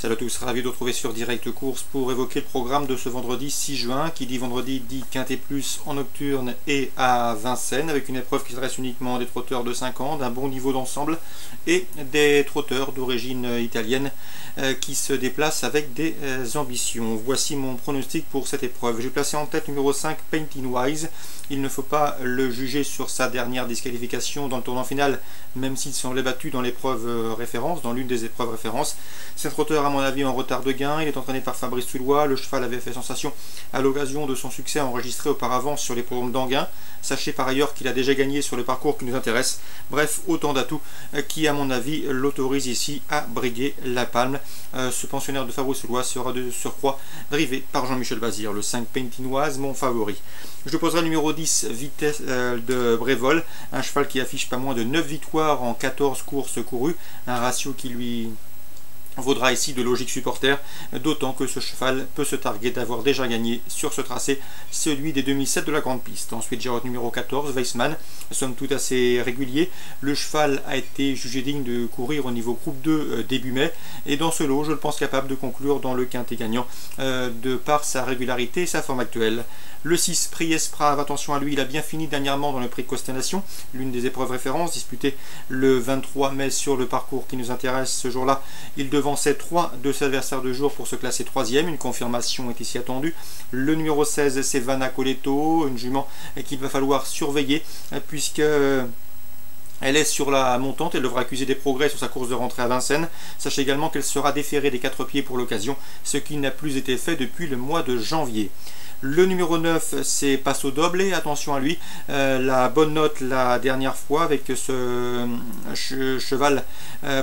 Salut à tous, ravi de vous retrouver sur Direct Course pour évoquer le programme de ce vendredi 6 juin. Qui dit vendredi dit Quintet Plus en nocturne et à Vincennes, avec une épreuve qui s'adresse uniquement à des trotteurs de 5 ans, d'un bon niveau d'ensemble, et des trotteurs d'origine italienne qui se déplacent avec des ambitions. Voici mon pronostic pour cette épreuve. J'ai placé en tête numéro 5 Painting Wise. Il ne faut pas le juger sur sa dernière disqualification dans le tournant final, même s'il semblait battu dans l'épreuve référence, dans l'une des épreuves références. C'est un trotteur à mon avis en retard de gain, il est entraîné par Fabrice Soulois, le cheval avait fait sensation à l'occasion de son succès enregistré auparavant sur les programmes d'Anguin. Sachez par ailleurs qu'il a déjà gagné sur le parcours qui nous intéresse. Bref, autant d'atouts qui à mon avis l'autorisent ici à briguer la palme. Ce pensionnaire de Fabrice Soulois sera de surcroît drivé par Jean-Michel Bazir, le 5 Paintinoise, mon favori. Je poserai le numéro 10 Vitesse de Brévol, un cheval qui affiche pas moins de 9 victoires en 14 courses courues, un ratio qui lui vaudra ici de logique supporter, d'autant que ce cheval peut se targuer d'avoir déjà gagné sur ce tracé, celui des 2007 de la grande piste. Ensuite j'ai retenu numéro 14, Weissman, somme toute assez régulier. Le cheval a été jugé digne de courir au niveau groupe 2 début mai, et dans ce lot je le pense capable de conclure dans le quintet gagnant de par sa régularité et sa forme actuelle. Le 6, Prix Esprave, attention à lui, il a bien fini dernièrement dans le prix Constellation, l'une des épreuves références, disputée le 23 mai sur le parcours qui nous intéresse ce jour-là. Il devançait 3 de ses adversaires de jour pour se classer 3e, une confirmation est ici attendue. Le numéro 16, c'est Vanna Coletto, une jument qu'il va falloir surveiller, puisque elle est sur la montante, elle devra accuser des progrès sur sa course de rentrée à Vincennes. Sachez également qu'elle sera déférée des 4 pieds pour l'occasion, ce qui n'a plus été fait depuis le mois de janvier. Le numéro 9, c'est Passo Doble, attention à lui, la bonne note la dernière fois avec ce cheval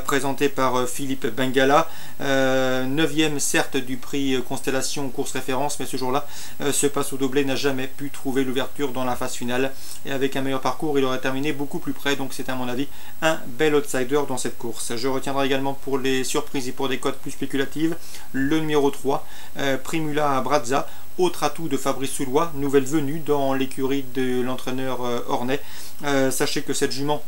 présenté par Philippe Bengala, 9e certes du prix Constellation course référence, mais ce jour-là, ce Passo Doble n'a jamais pu trouver l'ouverture dans la phase finale, et avec un meilleur parcours, il aurait terminé beaucoup plus près, donc c'est à mon avis un bel outsider dans cette course. Je retiendrai également pour les surprises et pour des cotes plus spéculatives, le numéro 3, Primula Brazza, autre atout de Fabrice Soulois, nouvelle venue dans l'écurie de l'entraîneur Ornay. Sachez que cette jument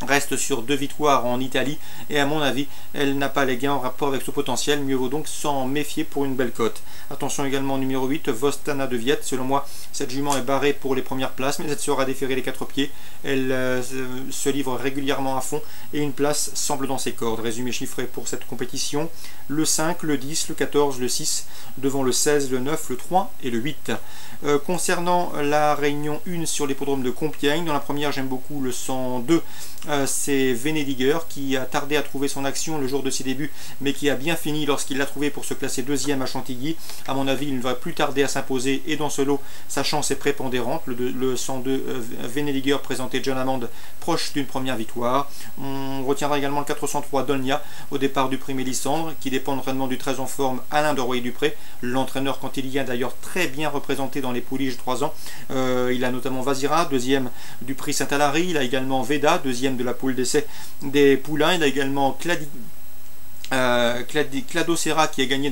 reste sur 2 victoires en Italie et à mon avis elle n'a pas les gains en rapport avec ce potentiel, mieux vaut donc s'en méfier pour une belle cote. Attention également au numéro 8, Vostana de Viette, selon moi cette jument est barrée pour les premières places, mais elle sera déférée les 4 pieds, elle se livre régulièrement à fond et une place semble dans ses cordes. Résumé chiffré pour cette compétition, le 5, le 10, le 14, le 6, devant le 16, le 9, le 3 et le 8. Concernant la réunion 1 sur l'hippodrome de Compiègne, dans la première j'aime beaucoup le 102, c'est Venediger qui a tardé à trouver son action le jour de ses débuts, mais qui a bien fini lorsqu'il l'a trouvé pour se classer 2e à Chantilly. À mon avis, il ne va plus tarder à s'imposer, et dans ce lot, sa chance est prépondérante. Le 102 Venediger présenté John Hammond, proche d'une première victoire. On retiendra également le 403 Dolnia, au départ du prix Mélissandre, qui dépend vraiment du très en forme Alain de Royer-Dupré, l'entraîneur quand il y a d'ailleurs très bien représenté dans les pouliches 3 ans. Il a notamment Vazira, 2e du prix Saint-Alary, il a également Veda, 2e de la poule d'essai des poulains, il a également Clado Serra qui a gagné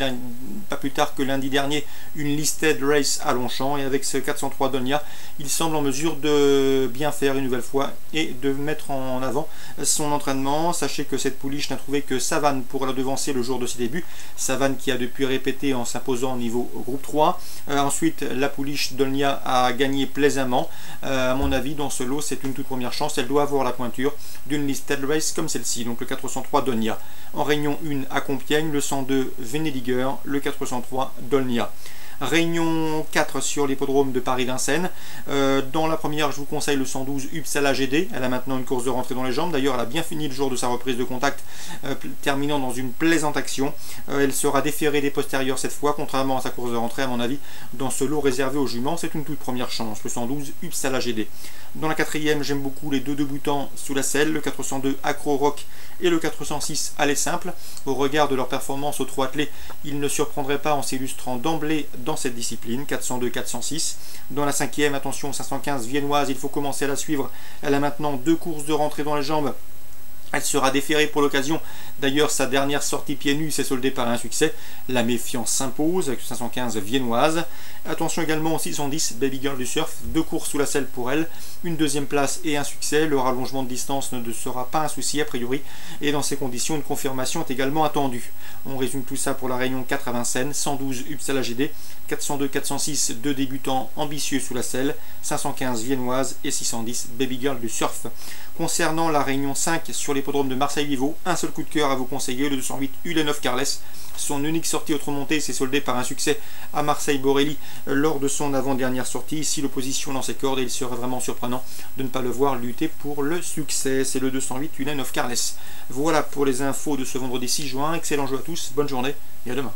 pas plus tard que lundi dernier une listed race à Longchamp, et avec ce 403 Donia il semble en mesure de bien faire une nouvelle fois et de mettre en avant son entraînement. Sachez que cette pouliche n'a trouvé que Savane pour la devancer le jour de ses débuts, Savane qui a depuis répété en s'imposant au niveau groupe 3. Ensuite la pouliche Dolnia a gagné plaisamment. À mon avis dans ce lot c'est une toute première chance, elle doit avoir la pointure d'une listed race comme celle-ci, donc le 403 Dolnia. En réunion 1 à Compiègne, le 102 Venediger, le 403 Dolnia. Réunion 4 sur l'hippodrome de Paris-Vincennes. Dans la première, je vous conseille le 112 Uppsala GD. Elle a maintenant une course de rentrée dans les jambes. D'ailleurs, elle a bien fini le jour de sa reprise de contact, terminant dans une plaisante action. Elle sera déférée des postérieurs cette fois, contrairement à sa course de rentrée, à mon avis. Dans ce lot réservé aux juments, c'est une toute première chance, le 112 Uppsala GD. Dans la quatrième, j'aime beaucoup les deux débutants sous la selle, le 402 Acro Rock et le 406 Aller Simple. Au regard de leur performance aux 3 attelés, ils ne surprendraient pas en s'illustrant d'emblée dans cette discipline, 402-406. Dans la cinquième, attention, 515 Viennoise, il faut commencer à la suivre. Elle a maintenant 2 courses de rentrée dans les jambes. Elle sera déférée pour l'occasion. D'ailleurs, sa dernière sortie pieds nus s'est soldée par un succès. La méfiance s'impose avec 515 Viennoise. Attention également au 610 Baby Girl du Surf. 2 courses sous la selle pour elle. une deuxième place et un succès. Le rallongement de distance ne sera pas un souci a priori, et dans ces conditions, une confirmation est également attendue. On résume tout ça pour la réunion 4 à Vincennes, 112 Uppsala GD, 402-406 deux débutants ambitieux sous la selle, 515 viennoise et 610 Baby Girl du surf. Concernant la réunion 5 sur l'hippodrome de Marseille-Liveau, un seul coup de cœur à vous conseiller, le 208 Ulenov Carles. Son unique sortie autre montée s'est soldée par un succès à Marseille-Borelli lors de son avant-dernière sortie. Ici, l'opposition dans ses cordes et il serait vraiment surprenant de ne pas le voir lutter pour le succès. C'est le 208 Ulenov Carles. Voilà pour les infos de ce vendredi 6 juin. Excellent jeu à tous, bonne journée et à demain.